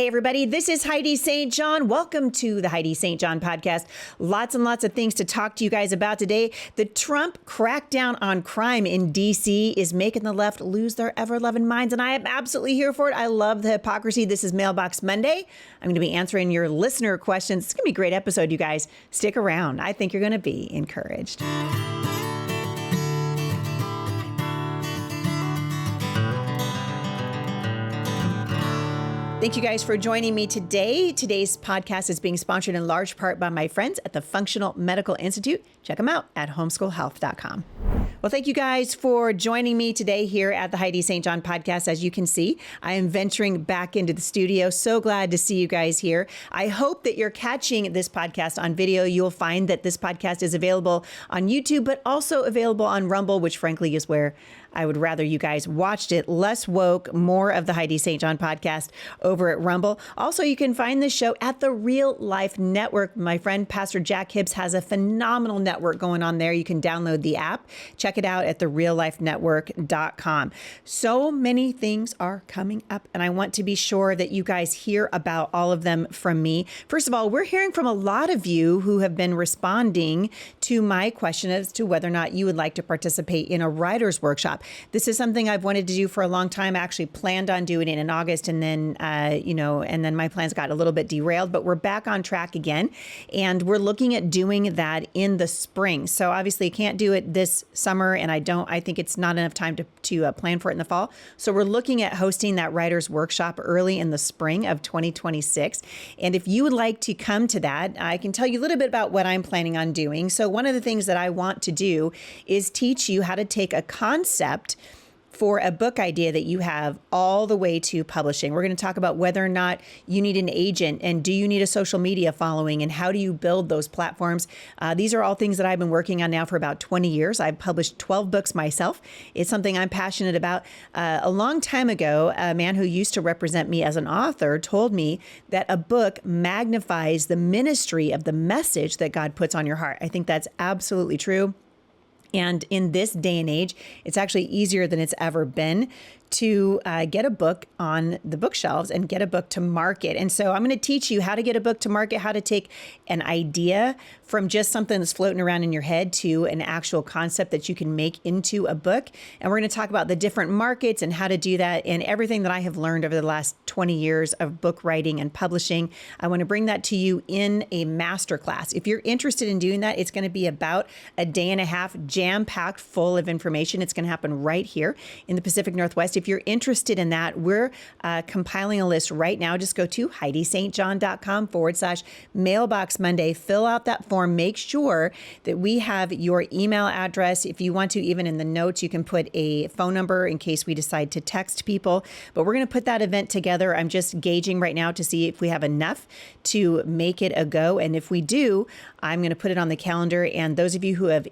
Hey, everybody, this is Heidi St. John. Welcome to the Heidi St. John podcast. Lots and lots of things to talk to you guys about today. The Trump crackdown on crime in D.C. is making the left lose their ever-loving minds, and I am absolutely here for it. I love the hypocrisy. This is Mailbox Monday. I'm going to be answering your listener questions. It's going to be a great episode, you guys. Stick around. I think you're going to be encouraged. Thank you guys for joining me today. Today's podcast is being sponsored in large part by my friends at the Functional Medical Institute. Check them out at homeschoolhealth.com. Well, thank you guys for joining me today here at the Heidi St. John podcast. As you can see, I am venturing back into the studio. So glad to see you guys here. I hope that you're catching this podcast on video. You'll find that this podcast is available on YouTube, but also available on Rumble, which frankly is where I would rather you guys watched it. Less woke, more of the Heidi St. John podcast over at Rumble. Also, you can find this show at the Real Life Network. My friend, Pastor Jack Hibbs, has a phenomenal network going on there. You can download the app. Check it out at thereallifenetwork.com. So many things are coming up, and I want to be sure that you guys hear about all of them from me. First of all, we're hearing from a lot of you who have been responding to my question as to whether or not you would like to participate in a writer's workshop. This is something I've wanted to do for a long time. I actually planned on doing it in August, and then, and then my plans got a little bit derailed, but we're back on track again. And we're looking at doing that in the spring. So obviously you can't do it this summer, and I think it's not enough time to plan for it in the fall. So we're looking at hosting that writer's workshop early in the spring of 2026. And if you would like to come to that, I can tell you a little bit about what I'm planning on doing. So one of the things that I want to do is teach you how to take a concept for a book idea that you have all the way to publishing. We're going to talk about whether or not you need an agent, and do you need a social media following, and how do you build those platforms. These are all things that I've been working on now for about 20 years. I've published 12 books myself. It's something I'm passionate about. A long time ago, a man who used to represent me as an author told me that a book magnifies the ministry of the message that God puts on your heart. I think that's absolutely true. And in this day and age, it's actually easier than it's ever been to get a book on the bookshelves and get a book to market. And so I'm going to teach you how to get a book to market, how to take an idea from just something that's floating around in your head to an actual concept that you can make into a book. And we're going to talk about the different markets and how to do that, and everything that I have learned over the last 20 years of book writing and publishing. I want to bring that to you in a masterclass. If you're interested in doing that, it's going to be about a day and a half, jam-packed full of information. It's going to happen right here in the Pacific Northwest. If you're interested in that, we're compiling a list right now. Just go to HeidiSt.John.com/Mailbox Monday. Fill out that form. Make sure that we have your email address. If you want to, even in the notes, you can put a phone number in case we decide to text people. But we're going to put that event together. I'm just gauging right now to see if we have enough to make it a go. And if we do, I'm going to put it on the calendar. And those of you who have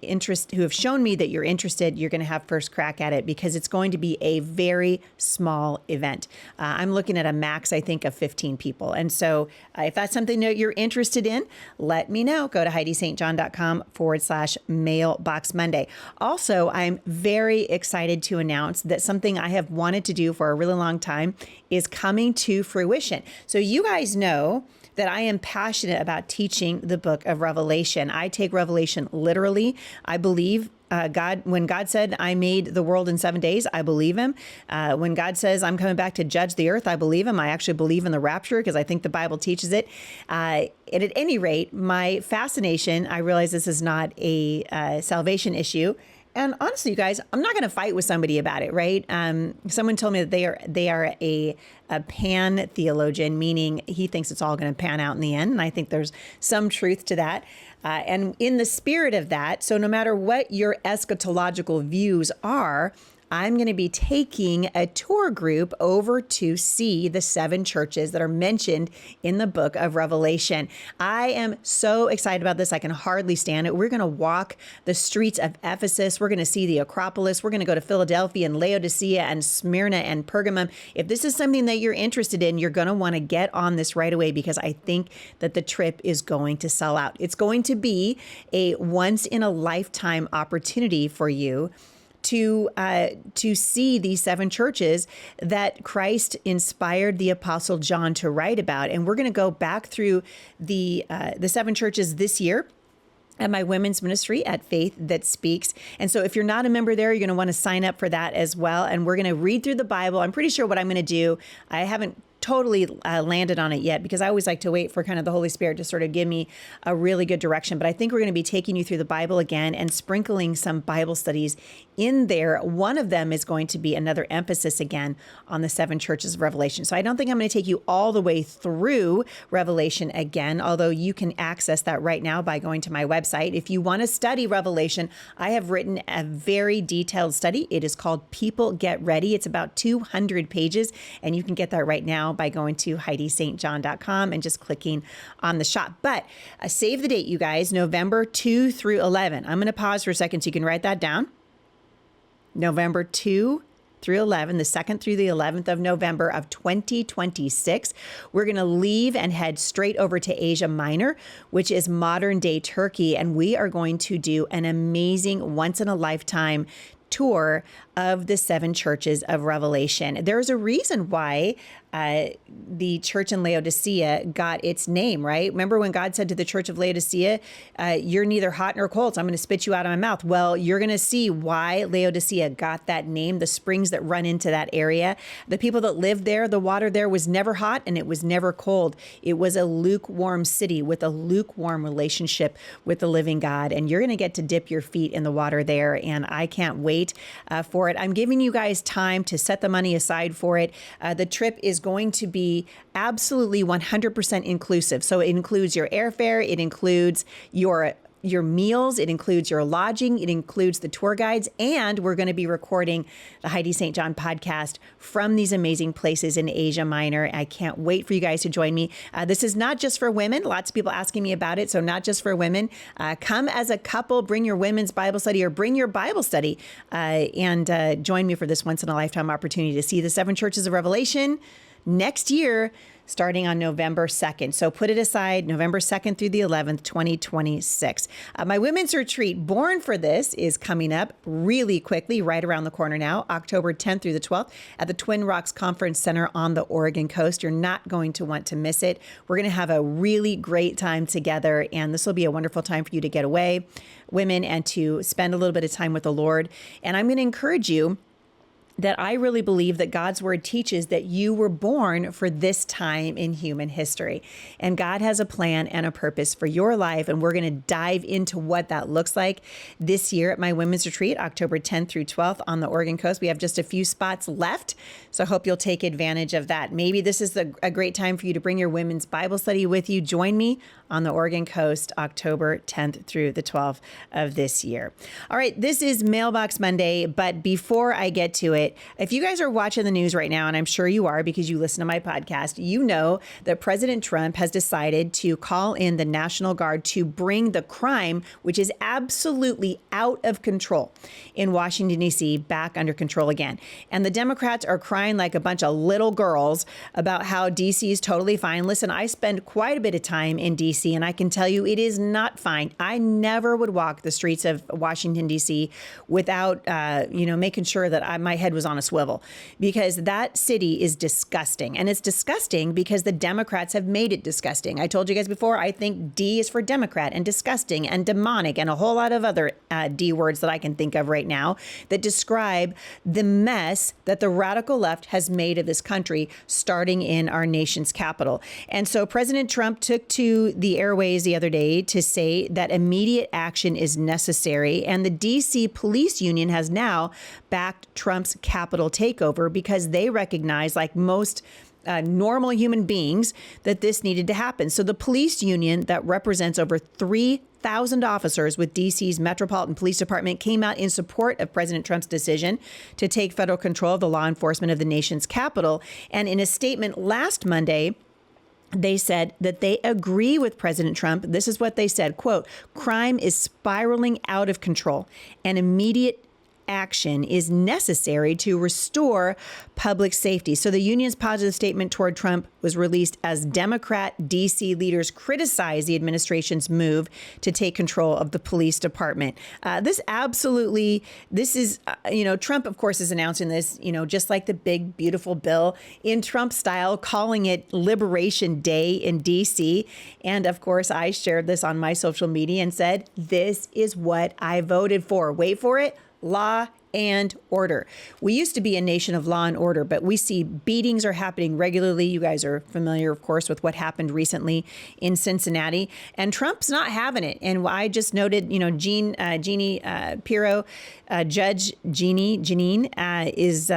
shown me that you're interested, you're going to have first crack at it, because it's going to be a very small event. I'm looking at a max, I think, of 15 people. And so if that's something that you're interested in, let me know. Go to HeidiSt.John.com/Mailbox Monday. Also, I'm very excited to announce that something I have wanted to do for a really long time is coming to fruition. So you guys know that I am passionate about teaching the book of Revelation. I take Revelation literally. I believe when God said, I made the world in 7 days, I believe him. When God says, I'm coming back to judge the earth, I believe him. I actually believe in the rapture because I think the Bible teaches it. And at any rate, my fascination, I realize this is not a salvation issue. And honestly, you guys, I'm not going to fight with somebody about it, right? Someone told me that they are a pan theologian, meaning he thinks it's all going to pan out in the end. And I think there's some truth to that. And in the spirit of that, so no matter what your eschatological views are, I'm going to be taking a tour group over to see the 7 churches that are mentioned in the book of Revelation. I am so excited about this. I can hardly stand it. We're going to walk the streets of Ephesus. We're going to see the Acropolis. We're going to go to Philadelphia and Laodicea and Smyrna and Pergamum. If this is something that you're interested in, you're going to want to get on this right away, because I think that the trip is going to sell out. It's going to be a once in a lifetime opportunity for you to see these 7 churches that Christ inspired the Apostle John to write about. And we're going to go back through the 7 churches this year at my women's ministry at Faith That Speaks. And so if you're not a member there, you're going to want to sign up for that as well. And we're going to read through the Bible. I'm pretty sure what I'm going to do, I haven't totally landed on it yet, because I always like to wait for kind of the Holy Spirit to sort of give me a really good direction. But I think we're going to be taking you through the Bible again and sprinkling some Bible studies in there. One of them is going to be another emphasis again on the 7 churches of Revelation. So I don't think I'm going to take you all the way through Revelation again, although you can access that right now by going to my website. If you want to study Revelation, I have written a very detailed study. It is called People Get Ready. It's about 200 pages, and you can get that right now by going to HeidiSt.John.com and just clicking on the shop. But save the date, you guys, November 2 through 11. I'm going to pause for a second so you can write that down. November 2 through 11, the 2nd through the 11th of November of 2026. We're going to leave and head straight over to Asia Minor, which is modern day Turkey. And we are going to do an amazing once in a lifetime tour of the 7 churches of Revelation. There's a reason why the church in Laodicea got its name, right? Remember when God said to the church of Laodicea, you're neither hot nor cold, so I'm going to spit you out of my mouth. Well, you're going to see why Laodicea got that name, the springs that run into that area. The people that lived there, the water there was never hot and it was never cold. It was a lukewarm city with a lukewarm relationship with the living God. And you're going to get to dip your feet in the water there. And I can't wait for it. I'm giving you guys time to set the money aside for it. The trip is going to be absolutely 100% inclusive. So it includes your airfare, it includes your meals, it includes your lodging, it includes the tour guides, and we're going to be recording the Heidi St. John podcast from these amazing places in Asia Minor. I can't wait for you guys to join me. This is not just for women. Lots of people asking me about it, so not just for women. Come as a couple, bring your women's Bible study or bring your Bible study and join me for this once-in-a-lifetime opportunity to see the 7 churches of Revelation next year, starting on November 2nd. So put it aside, November 2nd through the 11th, 2026. My women's retreat, Born for This, is coming up really quickly, right around the corner now, October 10th through the 12th at the Twin Rocks Conference Center on the Oregon coast. You're not going to want to miss it. We're going to have a really great time together, and this will be a wonderful time for you to get away, women, and to spend a little bit of time with the Lord. And I'm going to encourage you that I really believe that God's word teaches that you were born for this time in human history. And God has a plan and a purpose for your life. And we're going to dive into what that looks like this year at my women's retreat, October 10th through 12th on the Oregon coast. We have just a few spots left, so I hope you'll take advantage of that. Maybe this is a great time for you to bring your women's Bible study with you. Join me on the Oregon coast, October 10th through the 12th of this year. All right, this is Mailbox Monday, but before I get to it, if you guys are watching the news right now, and I'm sure you are because you listen to my podcast, you know that President Trump has decided to call in the National Guard to bring the crime, which is absolutely out of control in Washington, D.C., back under control again. And the Democrats are crying like a bunch of little girls about how D.C. is totally fine. Listen, I spend quite a bit of time in D.C., and I can tell you it is not fine. I never would walk the streets of Washington, D.C. without, making sure that my head was on a swivel, because that city is disgusting. And it's disgusting because the Democrats have made it disgusting. I told you guys before, I think D is for Democrat and disgusting and demonic and a whole lot of other D words that I can think of right now that describe the mess that the radical left has made of this country, starting in our nation's capital. And so President Trump took to the airways the other day to say that immediate action is necessary. And the D.C. police union has now backed Trump's Capitol takeover because they recognize, like most normal human beings, that this needed to happen. So the police union that represents over 3,000 officers with DC's Metropolitan Police Department came out in support of President Trump's decision to take federal control of the law enforcement of the nation's capital. And in a statement last Monday, they said that they agree with President Trump. This is what they said, quote, "Crime is spiraling out of control and immediate action is necessary to restore public safety. So the union's positive statement toward Trump was released as Democrat D.C. leaders criticize the administration's move to take control of the police department. Trump, of course, is announcing this, just like the big, beautiful bill in Trump style, calling it Liberation Day in D.C. And of course, I shared this on my social media and said, this is what I voted for. Wait for it. Law and order. We used to be a nation of law and order, but we see beatings are happening regularly. You guys are familiar, of course, with what happened recently in Cincinnati, and Trump's not having it. And I just noted, Jeannie Pirro, Judge Jeanine is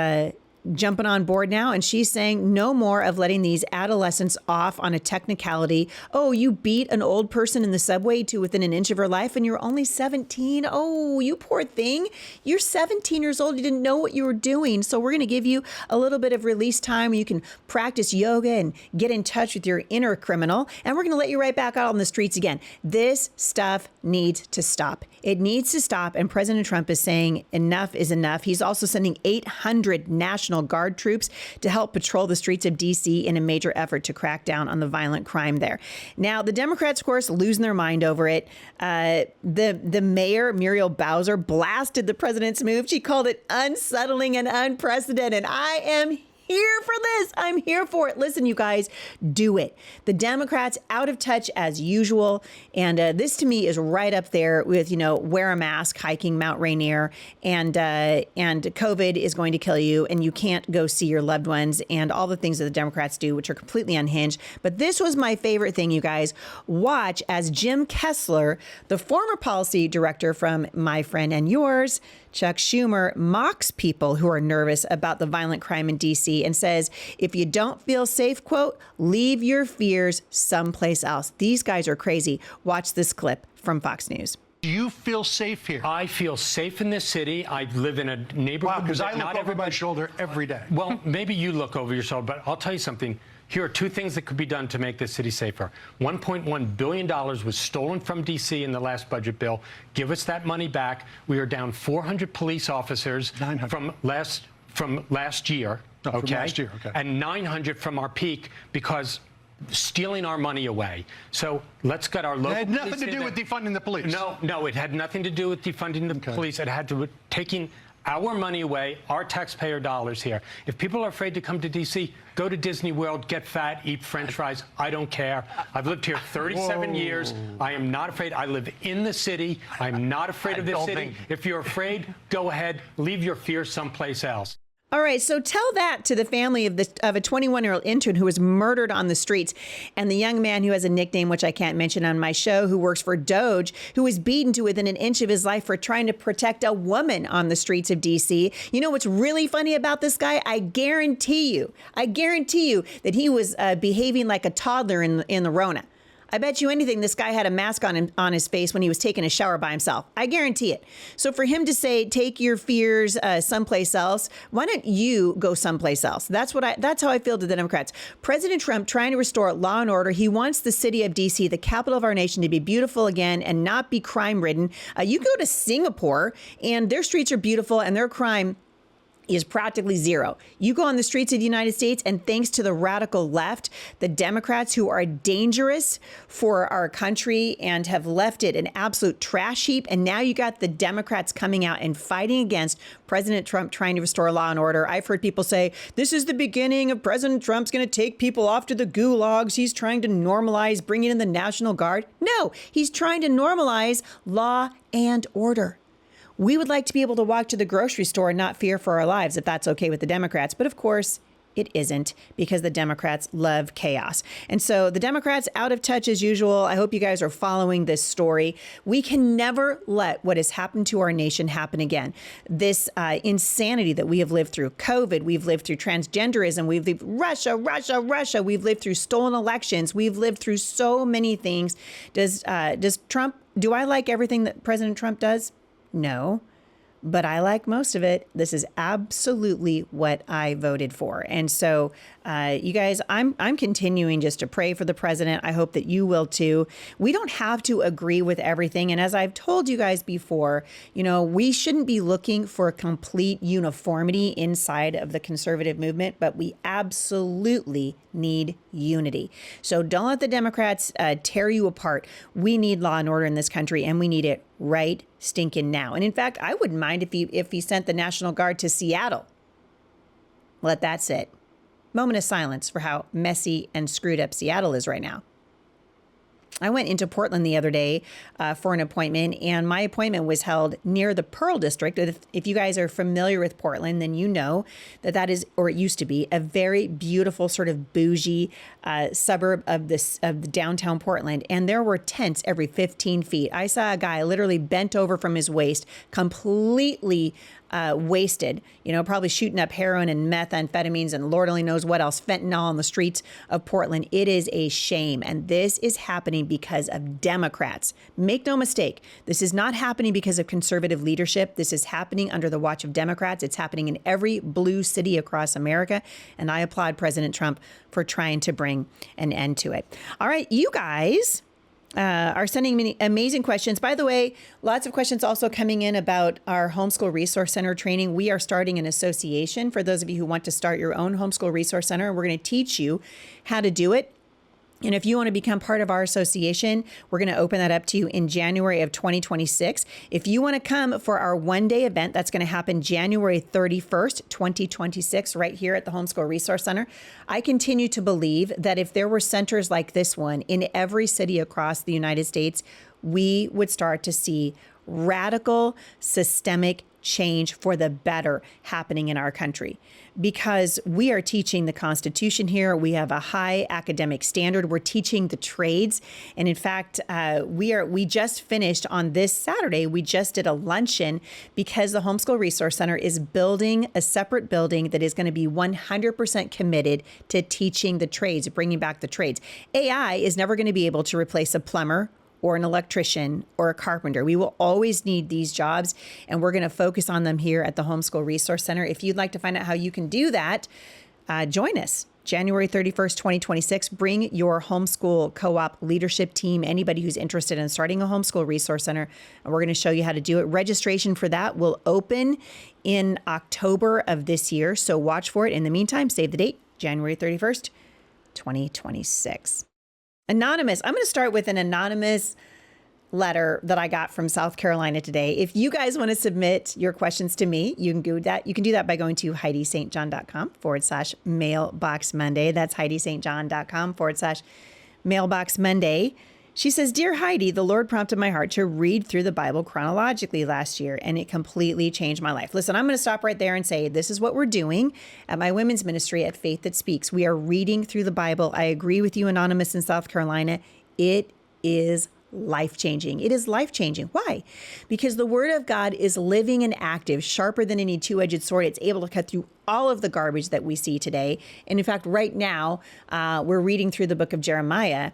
jumping on board now, and she's saying no more of letting these adolescents off on a technicality. Oh, you beat an old person in the subway to within an inch of her life and you're only 17. Oh, you poor thing. You're 17 years old. You didn't know what you were doing. So we're going to give you a little bit of release time. You can practice yoga and get in touch with your inner criminal. And we're going to let you right back out on the streets again. This stuff needs to stop. It needs to stop. And President Trump is saying enough is enough. He's also sending 800 National Guard troops to help patrol the streets of D.C. in a major effort to crack down on the violent crime there. Now, the Democrats, of course, losing their mind over it. The mayor, Muriel Bowser, blasted the president's move. She called it unsettling and unprecedented. I am here for this. I'm here for it. Listen, you guys, do it. The Democrats out of touch as usual. And this to me is right up there with, wear a mask, hiking Mount Rainier, and COVID is going to kill you and you can't go see your loved ones and all the things that the Democrats do, which are completely unhinged. But this was my favorite thing, you guys. Watch as Jim Kessler, the former policy director from my friend and yours, Chuck Schumer, mocks people who are nervous about the violent crime in D.C. and says, if you don't feel safe, quote, leave your fears someplace else. These guys are crazy. Watch this clip from Fox News. Do you feel safe here? I feel safe in this city. I live in a neighborhood. Wow, because I look over my shoulder every day. Well, maybe you look over your shoulder, but I'll tell you something. Here are two things that could be done to make this city safer. $1.1 billion was stolen from D.C. in the last budget bill. Give us that money back. We are down 400 police officers from last year. No, from last year, okay. And 900 from our peak because stealing our money away. So let's get our local police. It had nothing to do with defunding the police. No, it had nothing to do with defunding the police. It had to do with taking our money away, our taxpayer dollars here. If people are afraid to come to D.C., go to Disney World, get fat, eat French fries. I don't care. I've lived here 37 years. I am not afraid. I live in the city. I'm not afraid of this city. If you're afraid, go ahead. Leave your fears someplace else. All right, so tell that to the family of a 21-year-old intern who was murdered on the streets, and the young man who has a nickname, which I can't mention on my show, who works for Doge, who was beaten to within an inch of his life for trying to protect a woman on the streets of D.C. You know what's really funny about this guy? I guarantee you that he was behaving like a toddler in the Rona. I bet you anything this guy had a mask on his face when he was taking a shower by himself. I guarantee it. So for him to say, take your fears someplace else, why don't you go someplace else? That's how I feel to the Democrats. President Trump trying to restore law and order. He wants the city of D.C., the capital of our nation, to be beautiful again and not be crime ridden. You go to Singapore and their streets are beautiful and their crime is practically zero. You go on the streets of the United States, and thanks to the radical left, the Democrats who are dangerous for our country and have left it an absolute trash heap. And now you got the Democrats coming out and fighting against President Trump trying to restore law and order. I've heard people say, this is the beginning of President Trump's going to take people off to the gulags. He's trying to normalize bringing in the National Guard. No, he's trying to normalize law and order. We would like to be able to walk to the grocery store and not fear for our lives, if that's okay with the Democrats. But of course, it isn't, because the Democrats love chaos. And so the Democrats out of touch as usual. I hope you guys are following this story. We can never let what has happened to our nation happen again. This insanity that we have lived through, COVID, we've lived through transgenderism, we've lived Russia, we've lived through stolen elections, we've lived through so many things. Do I like everything that President Trump does? No. but I like most of it. This is absolutely what I voted for. And so, you guys, I'm continuing just to pray for the president. I hope that you will too. We don't have to agree with everything. And as I've told you guys before, we shouldn't be looking for complete uniformity inside of the conservative movement, but we absolutely need unity. So don't let the Democrats tear you apart. We need law and order in this country, and we need it right stinking now. And in fact, I wouldn't mind if he sent the National Guard to Seattle. Let that sit. Moment of silence for how messy and screwed up Seattle is right now. I went into Portland the other day for an appointment, and my appointment was held near the Pearl District. If you guys are familiar with Portland, then you know that is, or it used to be, a very beautiful sort of bougie suburb of downtown Portland. And there were tents every 15 feet. I saw a guy literally bent over from his waist, completely wasted, probably shooting up heroin and methamphetamines and Lord only knows what else, fentanyl on the streets of Portland. It is a shame. And this is happening because of Democrats. Make no mistake, this is not happening because of conservative leadership. This is happening under the watch of Democrats. It's happening in every blue city across America. And I applaud President Trump for trying to bring an end to it. All right, you guys are sending me amazing questions. By the way, lots of questions also coming in about our Homeschool Resource Center training. We are starting an association for those of you who want to start your own Homeschool Resource Center. We're going to teach you how to do it. And if you want to become part of our association, we're going to open that up to you in January of 2026. If you want to come for our one-day event, that's going to happen January 31st, 2026, right here at the Homeschool Resource Center. I continue to believe that if there were centers like this one in every city across the United States, we would start to see radical systemic change for the better happening in our country, because we are teaching the Constitution here. We have a high academic standard. We're teaching the trades. And in fact, we just finished on this Saturday. We just did a luncheon because the Homeschool Resource Center is building a separate building that is going to be 100% committed to teaching the trades, bringing back the trades. AI is never going to be able to replace a plumber or an electrician or a carpenter. We will always need these jobs, and we're going to focus on them here at the Homeschool Resource Center. If you'd like to find out how you can do that, join us. January 31st, 2026, bring your homeschool co-op leadership team, anybody who's interested in starting a homeschool resource center, and we're going to show you how to do it. Registration for that will open in October of this year, so watch for it. In the meantime, save the date, January 31st, 2026. Anonymous. I'm going to start with an anonymous letter that I got from South Carolina today. If you guys want to submit your questions to me, you can do that. You can do that by going to HeidiSt.John.com/Mailbox Monday. That's HeidiSt.John.com/Mailbox Monday. She says, "Dear Heidi, the Lord prompted my heart to read through the Bible chronologically last year, and it completely changed my life." Listen, I'm going to stop right there and say, this is what we're doing at my women's ministry at Faith That Speaks. We are reading through the Bible. I agree with you, Anonymous in South Carolina. It is life-changing. It is life-changing. Why? Because the Word of God is living and active, sharper than any two-edged sword. It's able to cut through all of the garbage that we see today. And in fact, right now, we're reading through the book of Jeremiah.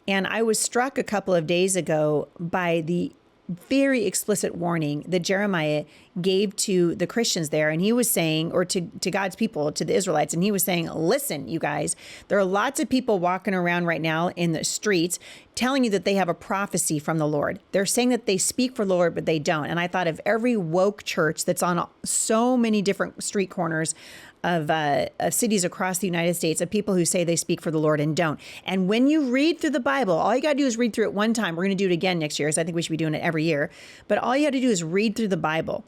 And I was struck a couple of days ago by the very explicit warning that Jeremiah gave to the Christians there. And he was saying, or to God's people, to the Israelites, and he was saying, listen, you guys, there are lots of people walking around right now in the streets telling you that they have a prophecy from the Lord. They're saying that they speak for the Lord, but they don't. And I thought of every woke church that's on so many different street corners of cities across the United States, of people who say they speak for the Lord and don't. And when you read through the Bible, all you got to do is read through it one time. We're going to do it again next year, so I think we should be doing it every year. But all you have to do is read through the Bible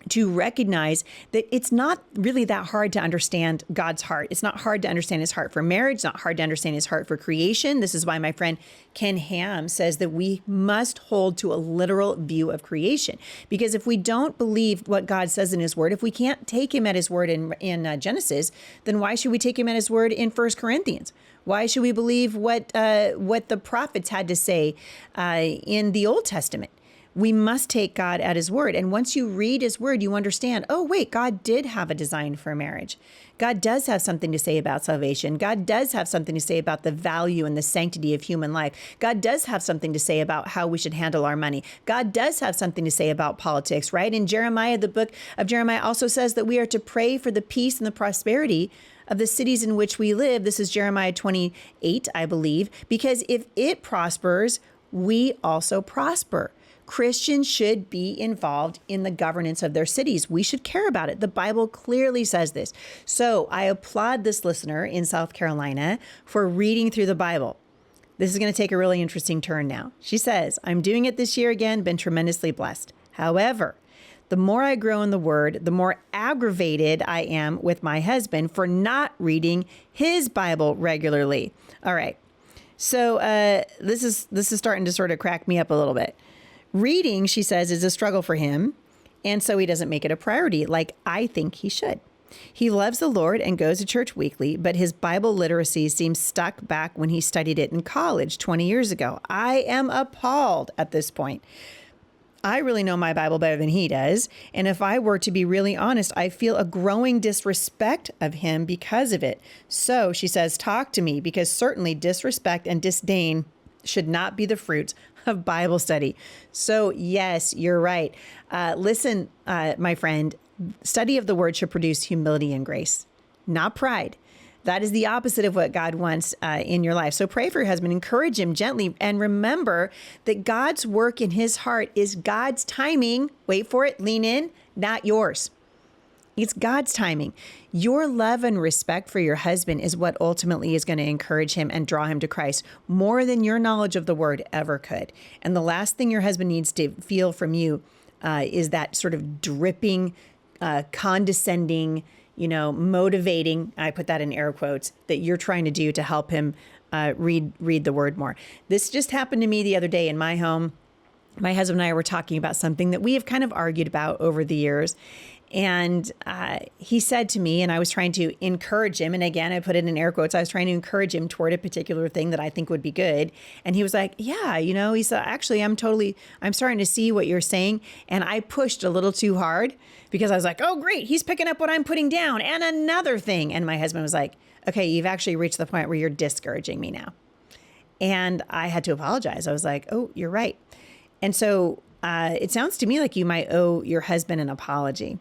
to recognize that it's not really that hard to understand God's heart. It's not hard to understand his heart for marriage. It's not hard to understand his heart for creation. This is why my friend Ken Ham says that we must hold to a literal view of creation. Because if we don't believe what God says in his word, if we can't take him at his word in Genesis, then why should we take him at his word in 1 Corinthians? Why should we believe what the prophets had to say in the Old Testament? We must take God at his word. And once you read his word, you understand, oh, wait, God did have a design for marriage. God does have something to say about salvation. God does have something to say about the value and the sanctity of human life. God does have something to say about how we should handle our money. God does have something to say about politics, right? In Jeremiah, the book of Jeremiah also says that we are to pray for the peace and the prosperity of the cities in which we live. This is Jeremiah 28, I believe, because if it prospers, we also prosper. Christians should be involved in the governance of their cities. We should care about it. The Bible clearly says this. So I applaud this listener in South Carolina for reading through the Bible. This is going to take a really interesting turn now. She says, I'm doing it this year again, been tremendously blessed. However, the more I grow in the word, the more aggravated I am with my husband for not reading his Bible regularly. All right. So this is starting to sort of crack me up a little bit. Reading, she says, is a struggle for him, and so he doesn't make it a priority like I think he should. He loves the Lord and goes to church weekly, but his Bible literacy seems stuck back when he studied it in college 20 years ago. I am appalled at this point. I really know my Bible better than he does, and if I were to be really honest, I feel a growing disrespect of him because of it. So, she says, talk to me, because certainly disrespect and disdain should not be the fruits of Bible study. So yes, you're right. Listen, my friend, study of the word should produce humility and grace, not pride. That is the opposite of what God wants in your life. So pray for your husband, encourage him gently, and remember that God's work in his heart is God's timing. Wait for it, lean in, not yours. It's God's timing. Your love and respect for your husband is what ultimately is going to encourage him and draw him to Christ more than your knowledge of the word ever could. And the last thing your husband needs to feel from you is that sort of dripping, condescending, motivating, I put that in air quotes, that you're trying to do to help him read the word more. This just happened to me the other day in my home. My husband and I were talking about something that we have kind of argued about over the years. And he said to me, and I was trying to encourage him, and again, I put it in air quotes, I was trying to encourage him toward a particular thing that I think would be good. And he was like, yeah, he said, actually, I'm starting to see what you're saying. And I pushed a little too hard because I was like, oh, great, he's picking up what I'm putting down. And another thing. And my husband was like, okay, you've actually reached the point where you're discouraging me now. And I had to apologize. I was like, oh, you're right. And so it sounds to me like you might owe your husband an apology.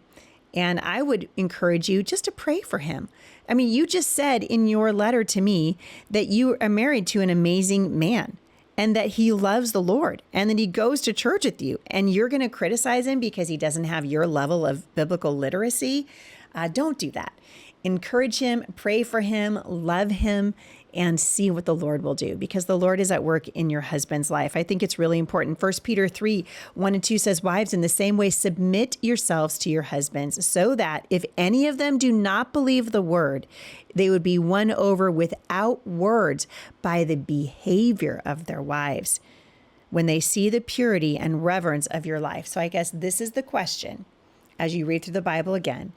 And I would encourage you just to pray for him. I mean, you just said in your letter to me that you are married to an amazing man and that he loves the Lord and that he goes to church with you, and you're going to criticize him because he doesn't have your level of biblical literacy. Don't do that. Encourage him, pray for him, love him, and see what the Lord will do, because the Lord is at work in your husband's life. I think it's really important. 1 Peter 3:1-2 says, wives, in the same way, submit yourselves to your husbands, so that if any of them do not believe the word, they would be won over without words by the behavior of their wives when they see the purity and reverence of your life. So I guess this is the question as you read through the Bible again.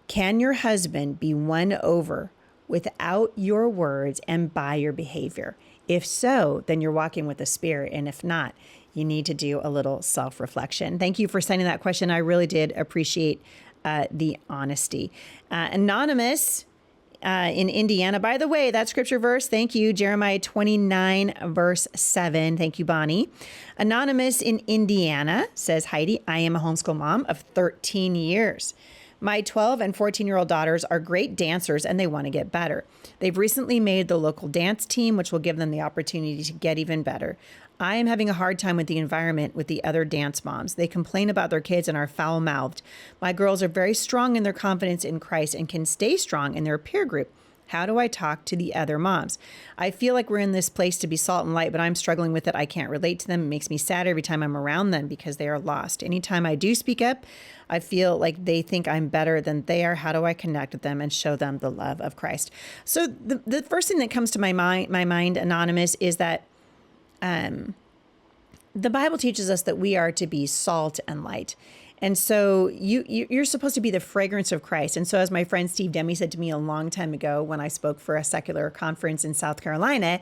Can your husband be won over without your words and by your behavior? If so, then you're walking with the Spirit. And if not, you need to do a little self-reflection. Thank you for sending that question. I really did appreciate the honesty. Anonymous in Indiana. By the way, that scripture verse, thank you, Jeremiah 29, verse 7. Thank you, Bonnie. Anonymous in Indiana says, Heidi, I am a homeschool mom of 13 years. My 12 and 14-year-old daughters are great dancers and they want to get better. They've recently made the local dance team, which will give them the opportunity to get even better. I am having a hard time with the environment with the other dance moms. They complain about their kids and are foul-mouthed. My girls are very strong in their confidence in Christ and can stay strong in their peer group. How do I talk to the other moms? I feel like we're in this place to be salt and light, but I'm struggling with it. I can't relate to them. It makes me sad every time I'm around them because they are lost. Anytime I do speak up, I feel like they think I'm better than they are. How do I connect with them and show them the love of Christ? So the first thing that comes to my mind, Anonymous, is that the Bible teaches us that we are to be salt and light. And so you're supposed to be the fragrance of Christ. And so as my friend Steve Demme said to me a long time ago when I spoke for a secular conference in South Carolina,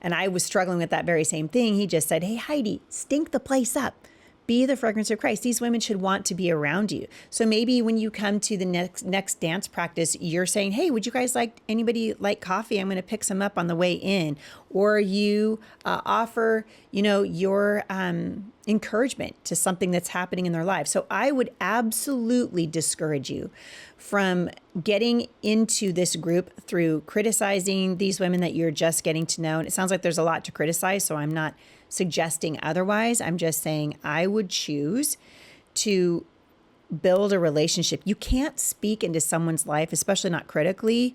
and I was struggling with that very same thing, he just said, hey, Heidi, stink the place up. be the fragrance of Christ. These women should want to be around you. So maybe when you come to the next dance practice, you're saying, hey, would you guys anybody like coffee? I'm going to pick some up on the way in. Or you offer, your encouragement to something that's happening in their life. So I would absolutely discourage you from getting into this group through criticizing these women that you're just getting to know. And it sounds like there's a lot to criticize, so I'm not suggesting otherwise. I'm just saying I would choose to build a relationship. You can't speak into someone's life, especially not critically,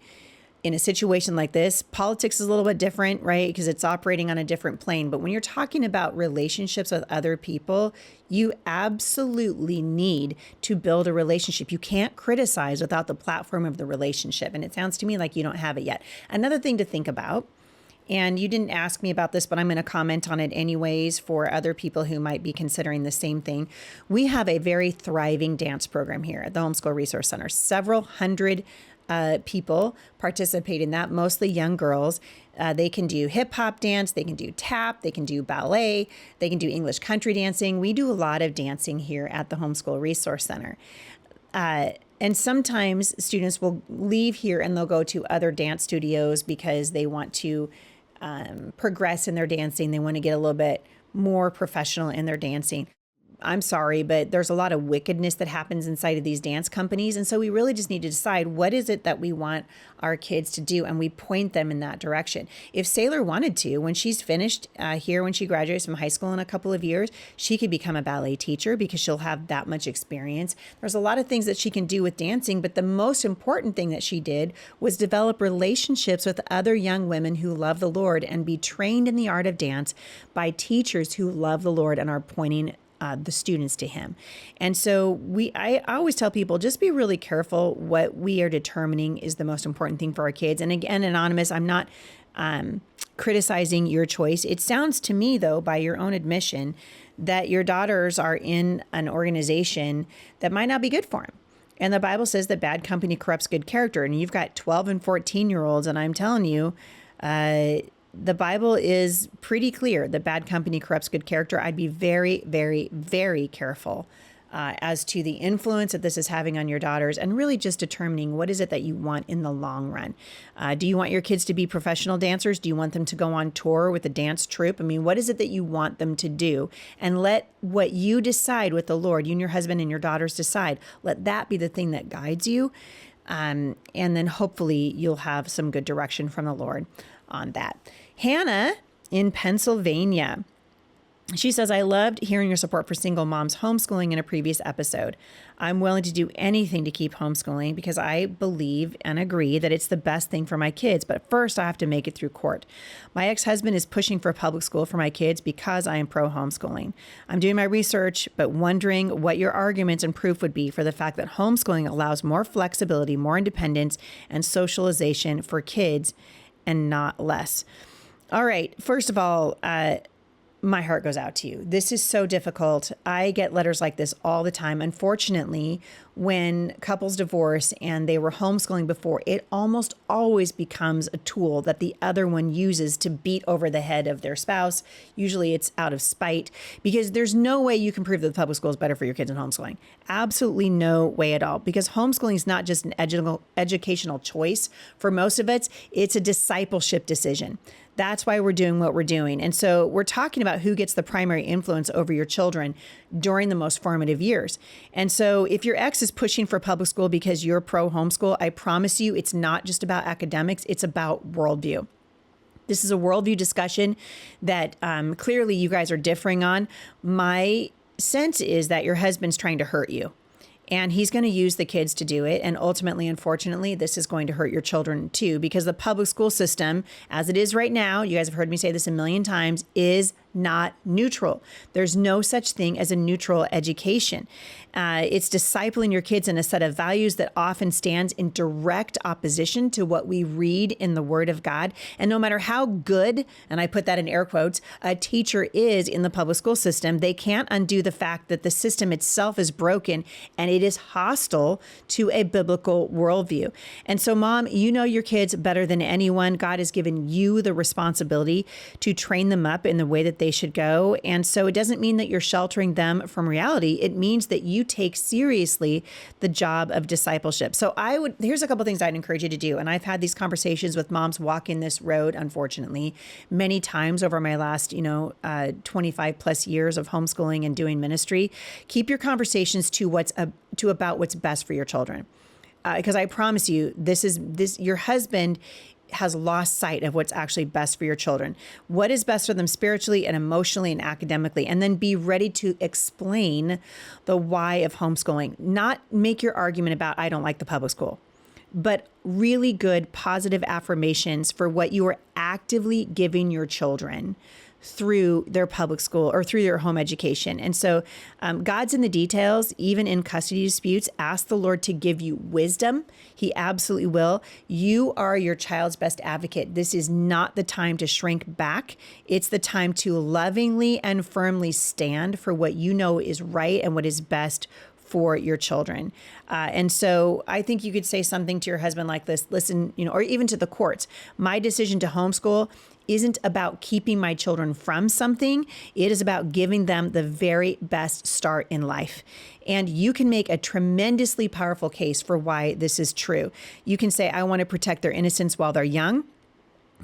in a situation like this. Politics is a little bit different, right? Because it's operating on a different plane. But when you're talking about relationships with other people, you absolutely need to build a relationship. You can't criticize without the platform of the relationship. And it sounds to me like you don't have it yet. Another thing to think about, and you didn't ask me about this, but I'm going to comment on it anyways for other people who might be considering the same thing. We have a very thriving dance program here at the Homeschool Resource Center. Several hundred people participate in that, mostly young girls. They can do hip hop dance, they can do tap, they can do ballet, they can do English country dancing. We do a lot of dancing here at the Homeschool Resource Center. And sometimes students will leave here and they'll go to other dance studios because they want to progress in their dancing. They want to get a little bit more professional in their dancing. I'm sorry, but there's a lot of wickedness that happens inside of these dance companies. And so we really just need to decide what is it that we want our kids to do, and we point them in that direction. If Sailor wanted to, when she's finished here, when she graduates from high school in a couple of years, she could become a ballet teacher because she'll have that much experience. There's a lot of things that she can do with dancing, but the most important thing that she did was develop relationships with other young women who love the Lord and be trained in the art of dance by teachers who love the Lord and are pointing the students to him. And so I always tell people, just be really careful what we are determining is the most important thing for our kids. And again, Anonymous, I'm not criticizing your choice. It sounds to me, though, by your own admission, that your daughters are in an organization that might not be good for them. And the Bible says that bad company corrupts good character. And you've got 12 and 14-year-olds, and I'm telling you, the Bible is pretty clear that bad company corrupts good character. I'd be very, very, very careful as to the influence that this is having on your daughters, and really just determining what is it that you want in the long run. Do you want your kids to be professional dancers? Do you want them to go on tour with a dance troupe? I mean, what is it that you want them to do? And let what you decide with the Lord, you and your husband and your daughters decide, let that be the thing that guides you. And then hopefully you'll have some good direction from the Lord on that. Hannah in Pennsylvania. She says, I loved hearing your support for single moms homeschooling in a previous episode. I'm willing to do anything to keep homeschooling because I believe and agree that it's the best thing for my kids. But first, I have to make it through court. My ex-husband is pushing for public school for my kids because I am pro-homeschooling. I'm doing my research, but wondering what your arguments and proof would be for the fact that homeschooling allows more flexibility, more independence, and socialization for kids and not less. All right. First of all, my heart goes out to you. This is so difficult. I get letters like this all the time. Unfortunately, when couples divorce and they were homeschooling before, it almost always becomes a tool that the other one uses to beat over the head of their spouse. Usually it's out of spite, because there's no way you can prove that the public school is better for your kids than homeschooling. Absolutely no way at all, because homeschooling is not just an educational choice. For most of us, it's a discipleship decision. That's why we're doing what we're doing. And so we're talking about who gets the primary influence over your children during the most formative years. And so if your ex is pushing for public school because you're pro homeschool, I promise you it's not just about academics, it's about worldview. This is a worldview discussion that clearly you guys are differing on. My sense is that your husband's trying to hurt you. And he's going to use the kids to do it. And ultimately, unfortunately, this is going to hurt your children too, because the public school system, as it is right now, you guys have heard me say this a million times, is not neutral. There's no such thing as a neutral education. It's discipling your kids in a set of values that often stands in direct opposition to what we read in the Word of God. And no matter how good, and I put that in air quotes, a teacher is in the public school system, they can't undo the fact that the system itself is broken and it is hostile to a biblical worldview. And so, Mom, you know your kids better than anyone. God has given you the responsibility to train them up in the way that that they should go. And so it doesn't mean that you're sheltering them from reality. It means that you take seriously the job of discipleship. So here's a couple things I'd encourage you to do. And I've had these conversations with moms walking this road, unfortunately, many times over my last, 25 plus years of homeschooling and doing ministry. Keep your conversations to about what's best for your children. Because I promise you, your husband has lost sight of what's actually best for your children. What is best for them spiritually and emotionally and academically, and then be ready to explain the why of homeschooling. Not make your argument about, I don't like the public school, but really good positive affirmations for what you are actively giving your children through their public school or through their home education. And so God's in the details, even in custody disputes. Ask the Lord to give you wisdom. He absolutely will. You are your child's best advocate. This is not the time to shrink back. It's the time to lovingly and firmly stand for what you know is right and what is best for your children. And so I think you could say something to your husband like this, listen, or even to the courts. My decision to homeschool isn't about keeping my children from something. It is about giving them the very best start in life. And you can make a tremendously powerful case for why this is true. You can say, I want to protect their innocence while they're young.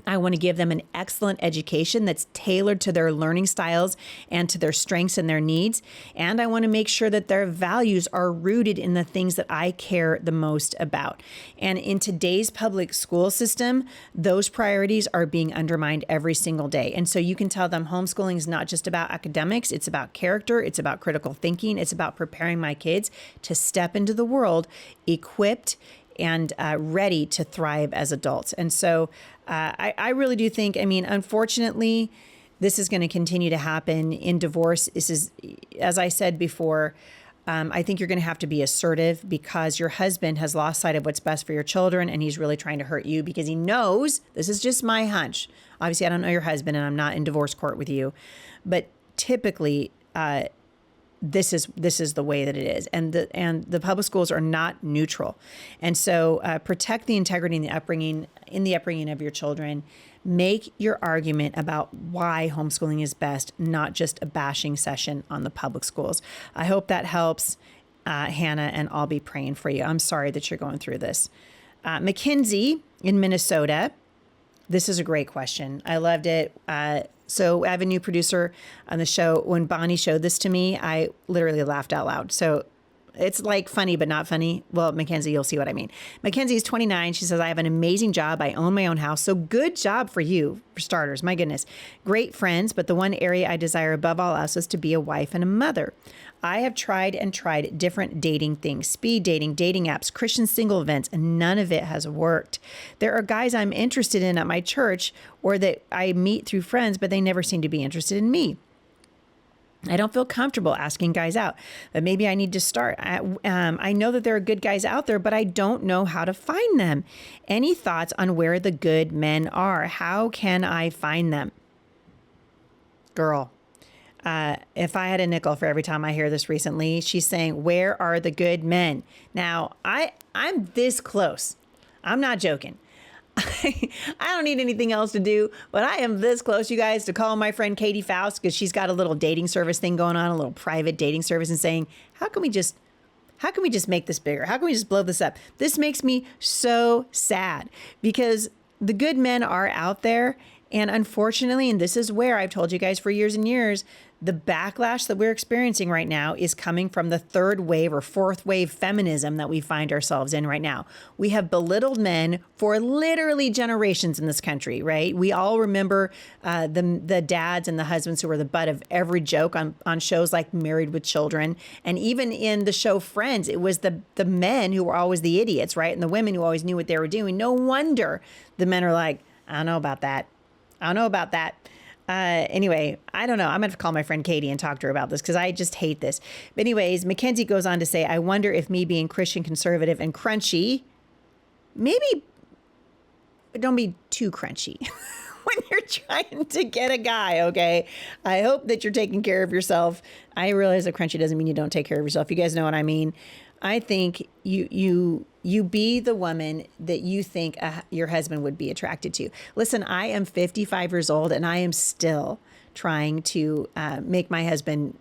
I want to give them an excellent education that's tailored to their learning styles and to their strengths and their needs. And I want to make sure that their values are rooted in the things that I care the most about. And in today's public school system, those priorities are being undermined every single day. And so you can tell them homeschooling is not just about academics. It's about character. It's about critical thinking. It's about preparing my kids to step into the world equipped and ready to thrive as adults. And so I really do think, unfortunately, this is going to continue to happen in divorce. This is, as I said before, I think you're going to have to be assertive because your husband has lost sight of what's best for your children, and he's really trying to hurt you because he knows, this is just my hunch. Obviously, I don't know your husband, and I'm not in divorce court with you, but typically, this is the way that it is. And the public schools are not neutral. And so protect the integrity and the upbringing of your children. Make your argument about why homeschooling is best, not just a bashing session on the public schools. I hope that helps, Hannah, and I'll be praying for you. I'm sorry that you're going through this. Mackenzie in Minnesota. This is a great question. I loved it. So I have a new producer on the show. When Bonnie showed this to me, I literally laughed out loud. So it's like funny, but not funny. Well, Mackenzie, you'll see what I mean. Mackenzie is 29. She says, I have an amazing job. I own my own house. So good job for you, for starters. My goodness. Great friends. But the one area I desire above all else is to be a wife and a mother. I have tried different dating things, speed dating, dating apps, Christian single events, and none of it has worked. There are guys I'm interested in at my church or that I meet through friends, but they never seem to be interested in me. I don't feel comfortable asking guys out, but maybe I need to start. I know that there are good guys out there, but I don't know how to find them. Any thoughts on where the good men are? How can I find them? Girl, if I had a nickel for every time I hear this recently, she's saying, where are the good men? Now, I'm this close. I'm not joking. I don't need anything else to do, but I am this close, you guys, to call my friend Katie Faust because she's got a little dating service thing going on, a little private dating service, and saying, how can we just make this bigger? How can we just blow this up? This makes me so sad because the good men are out there. And unfortunately, and this is where I've told you guys for years and years, the backlash that we're experiencing right now is coming from the third wave or fourth wave feminism that we find ourselves in right now. We have belittled men for literally generations in this country, right? We all remember the dads and the husbands who were the butt of every joke on shows like Married with Children. And even in the show Friends, it was the men who were always the idiots, right? And the women who always knew what they were doing. No wonder the men are like, I don't know about that. Anyway, I don't know. I'm going to call my friend Katie and talk to her about this because I just hate this. But anyways, Mackenzie goes on to say, I wonder if me being Christian conservative and crunchy, maybe don't be too crunchy when you're trying to get a guy, okay? I hope that you're taking care of yourself. I realize that crunchy doesn't mean you don't take care of yourself. You guys know what I mean? I think you be the woman that you think your husband would be attracted to. Listen, I am 55 years old and I am still trying to make my husband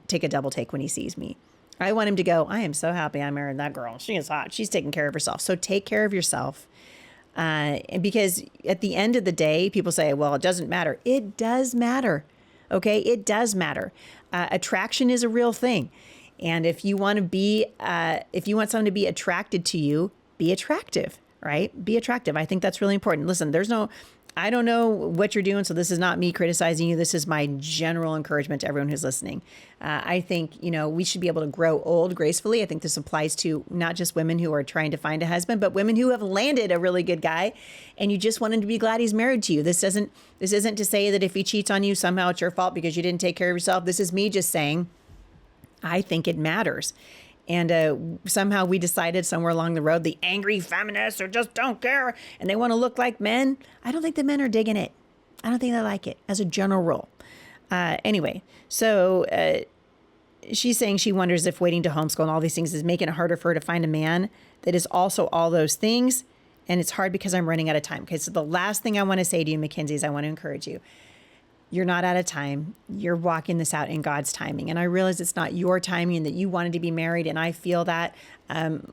take a double take when he sees me. I want him to go, I am so happy I married that girl. She is hot. She's taking care of herself. So take care of yourself. Because at the end of the day, people say, well, it doesn't matter. It does matter. Okay. It does matter. Attraction is a real thing. And if you want someone to be attracted to you, be attractive, right? Be attractive. I think that's really important. Listen, I don't know what you're doing, so this is not me criticizing you. This is my general encouragement to everyone who's listening. I think, we should be able to grow old gracefully. I think this applies to not just women who are trying to find a husband, but women who have landed a really good guy and you just want him to be glad he's married to you. This isn't to say that if he cheats on you, somehow it's your fault because you didn't take care of yourself. This is me just saying, I think it matters. And somehow we decided somewhere along the road, the angry feminists or just don't care and they want to look like men. I don't think the men are digging it. I don't think they like it as a general rule. Anyway, so she's saying she wonders if waiting to homeschool and all these things is making it harder for her to find a man that is also all those things. And it's hard because I'm running out of time. Okay, so the last thing I want to say to you, Mackenzie, is I want to encourage you. You're not out of time. You're walking this out in God's timing. And I realize it's not your timing and that you wanted to be married. And I feel that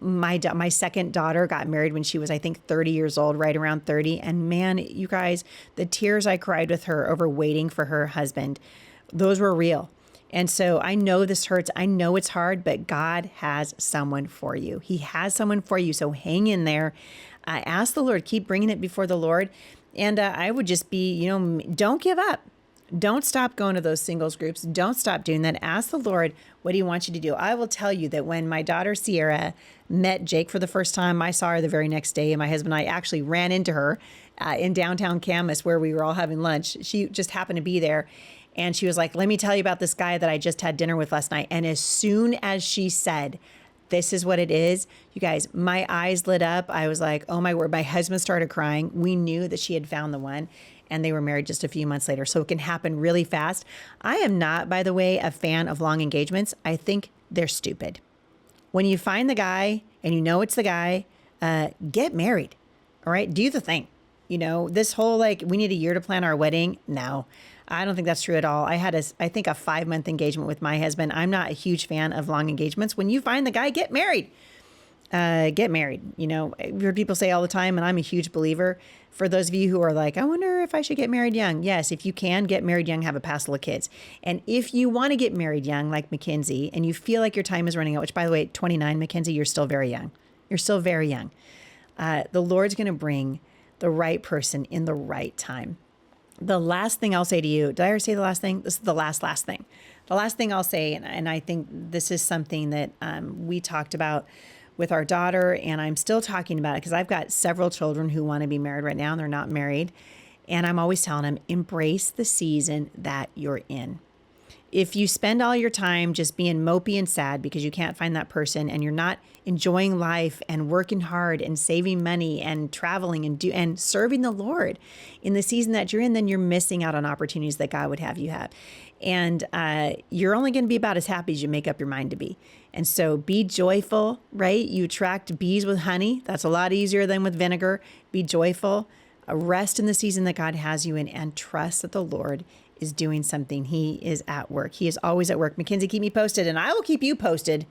my second daughter got married when she was, I think, 30 years old, right around 30. And man, you guys, the tears I cried with her over waiting for her husband, those were real. And so I know this hurts. I know it's hard, but God has someone for you. He has someone for you. So hang in there. Ask the Lord, keep bringing it before the Lord. And I would just be, don't give up. Don't stop going to those singles groups. Don't stop doing that. Ask the Lord what he wants you to do. I will tell you that when my daughter Sierra met Jake for the first time, I saw her the very next day. And my husband and I actually ran into her in downtown Camas where we were all having lunch. She just happened to be there. And she was like, let me tell you about this guy that I just had dinner with last night. And as soon as she said, this is what it is, you guys, my eyes lit up. I was like, oh my word. My husband started crying. We knew that she had found the one. And they were married just a few months later. So it can happen really fast. I am not, by the way, a fan of long engagements. I think they're stupid. When you find the guy and you know it's the guy, get married. All right. Do the thing. This whole we need a year to plan our wedding. No, I don't think that's true at all. I had I think a 5-month engagement with my husband. I'm not a huge fan of long engagements. When you find the guy, get married. Get married. I've heard people say all the time, and I'm a huge believer. For those of you who are like, I wonder if I should get married young. Yes, if you can, get married young, have a passel of kids. And if you want to get married young, like Mackenzie, and you feel like your time is running out, which by the way, 29, Mackenzie, you're still very young. You're still very young. The Lord's going to bring the right person in the right time. The last thing I'll say to you, did I ever say the last thing? This is the last thing. The last thing I'll say, and I think this is something that we talked about with our daughter, and I'm still talking about it because I've got several children who want to be married right now and they're not married. And I'm always telling them, embrace the season that you're in. If you spend all your time just being mopey and sad because you can't find that person and you're not enjoying life and working hard and saving money and traveling and serving the Lord in the season that you're in, then you're missing out on opportunities that God would have you have. And you're only going to be about as happy as you make up your mind to be. And so be joyful, right? You attract bees with honey. That's a lot easier than with vinegar. Be joyful. Rest in the season that God has you in and trust that the Lord is doing something. He is at work. He is always at work. Mackenzie, keep me posted, and I will keep you posted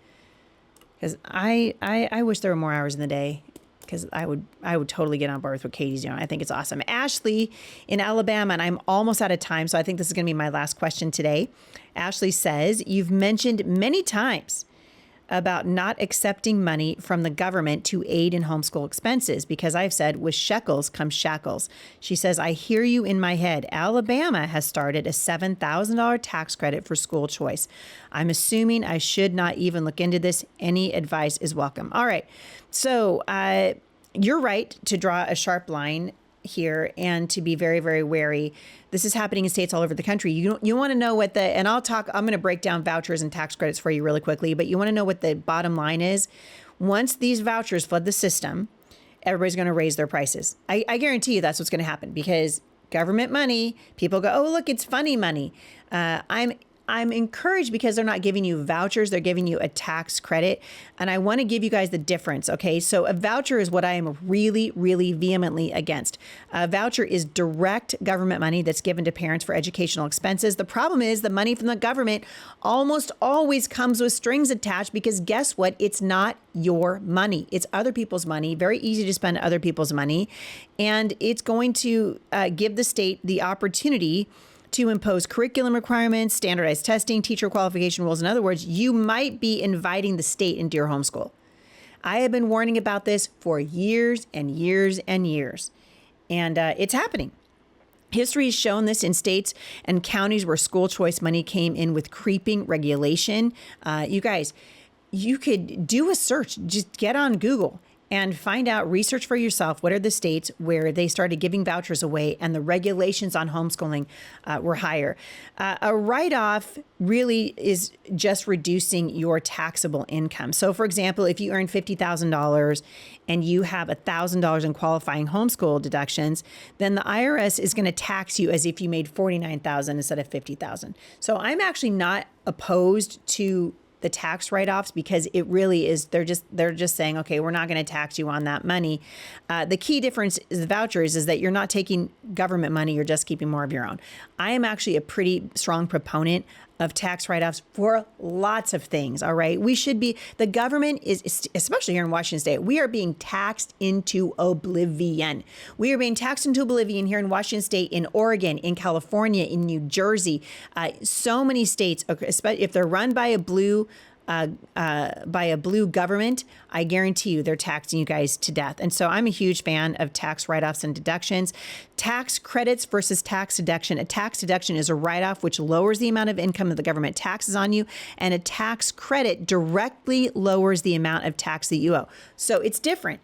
because I wish there were more hours in the day because I would totally get on board with what Katie's doing. I think it's awesome. Ashley in Alabama, and I'm almost out of time, so I think this is going to be my last question today. Ashley says, you've mentioned many times about not accepting money from the government to aid in homeschool expenses because I've said with shekels come shackles. She says, I hear you in my head. Alabama has started a $7,000 tax credit for school choice. I'm assuming I should not even look into this. Any advice is welcome. All right. So you're right to draw a sharp line here and to be very, very wary. This is happening in states all over the country. You want to know what and I'm going to break down vouchers and tax credits for you really quickly, but you want to know what the bottom line is. Once these vouchers flood the system, everybody's going to raise their prices. I guarantee you that's what's going to happen because government money, people go, oh, look, it's funny money. I'm I'm encouraged because they're not giving you vouchers, they're giving you a tax credit. And I want to give you guys the difference, okay? So a voucher is what I am really, really vehemently against. A voucher is direct government money that's given to parents for educational expenses. The problem is the money from the government almost always comes with strings attached because guess what? It's not your money. It's other people's money. Very easy to spend other people's money. And it's going to give the state the opportunity to impose curriculum requirements, standardized testing, teacher qualification rules. In other words, you might be inviting the state into your homeschool. I have been warning about this for years and years and years, and it's happening. History has shown this in states and counties where school choice money came in with creeping regulation. You guys, you could do a search, just get on Google and find out, research for yourself, what are the states where they started giving vouchers away and the regulations on homeschooling were higher. A write-off really is just reducing your taxable income. So for example, if you earn $50,000 and you have $1,000 in qualifying homeschool deductions, then the IRS is going to tax you as if you made $49,000 instead of $50,000. So I'm actually not opposed to the tax write-offs because it really is, they're just saying, okay, we're not going to tax you on that money. The key difference is the vouchers is that you're not taking government money, you're just keeping more of your own. I am actually a pretty strong proponent of tax write-offs for lots of things, all right? We should be, the government is, especially here in Washington State, we are being taxed into oblivion. We are being taxed into oblivion here in Washington State, in Oregon, in California, in New Jersey. So many states, if they're run by a blue government, I guarantee you they're taxing you guys to death. And so I'm a huge fan of tax write-offs and deductions. Tax credits versus tax deduction. A tax deduction is a write-off which lowers the amount of income that the government taxes on you, and a tax credit directly lowers the amount of tax that you owe. So it's different.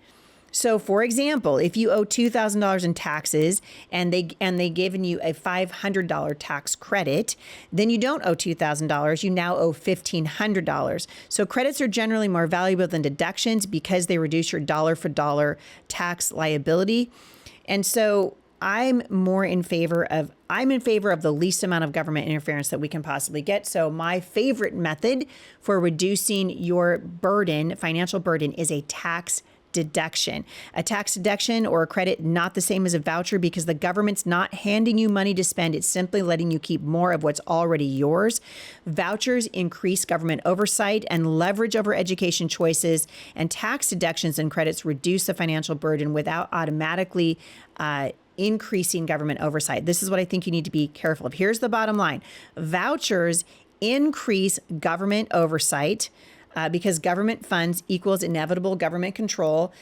So, for example, if you owe $2,000 in taxes and they given you a $500 tax credit, then you don't owe $2,000. You now owe $1,500. So credits are generally more valuable than deductions because they reduce your dollar for dollar tax liability. And so I'm in favor of the least amount of government interference that we can possibly get. So my favorite method for reducing your burden, financial burden, is a tax deduction. A tax deduction or a credit, not the same as a voucher because the government's not handing you money to spend. It's simply letting you keep more of what's already yours. Vouchers increase government oversight and leverage over education choices, and tax deductions and credits reduce the financial burden without automatically increasing government oversight. This is what I think you need to be careful of. Here's the bottom line. Vouchers increase government oversight because government funds equals inevitable government control.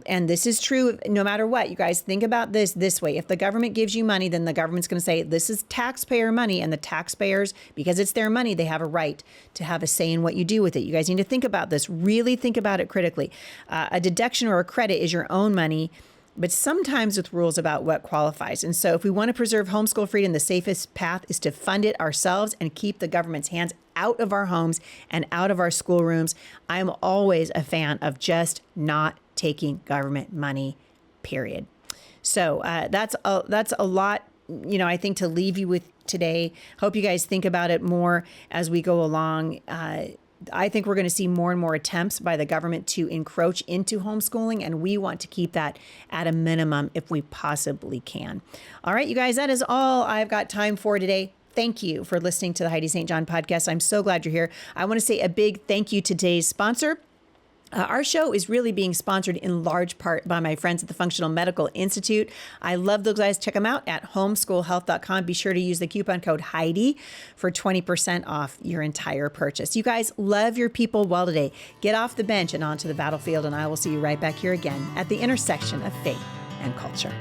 And this is true no matter what. You guys think about this way. If the government gives you money, then the government's going to say, this is taxpayer money. And the taxpayers, because it's their money, they have a right to have a say in what you do with it. You guys need to think about this. Really think about it critically. A deduction or a credit is your own money, but sometimes with rules about what qualifies. And so if we want to preserve homeschool freedom, the safest path is to fund it ourselves and keep the government's hands out of our homes and out of our schoolrooms. I'm always a fan of just not taking government money, period. So that's a lot, I think, to leave you with today. Hope you guys think about it more as we go along. I think we're going to see more and more attempts by the government to encroach into homeschooling, and we want to keep that at a minimum if we possibly can. All right, you guys, that is all I've got time for today. Thank you for listening to the Heidi St. John podcast. I'm so glad you're here. I want to say a big thank you to today's sponsor. Our show is really being sponsored in large part by my friends at the Functional Medical Institute. I love those guys. Check them out at homeschoolhealth.com. Be sure to use the coupon code Heidi for 20% off your entire purchase. You guys, love your people well today. Get off the bench and onto the battlefield, and I will see you right back here again at the intersection of faith and culture.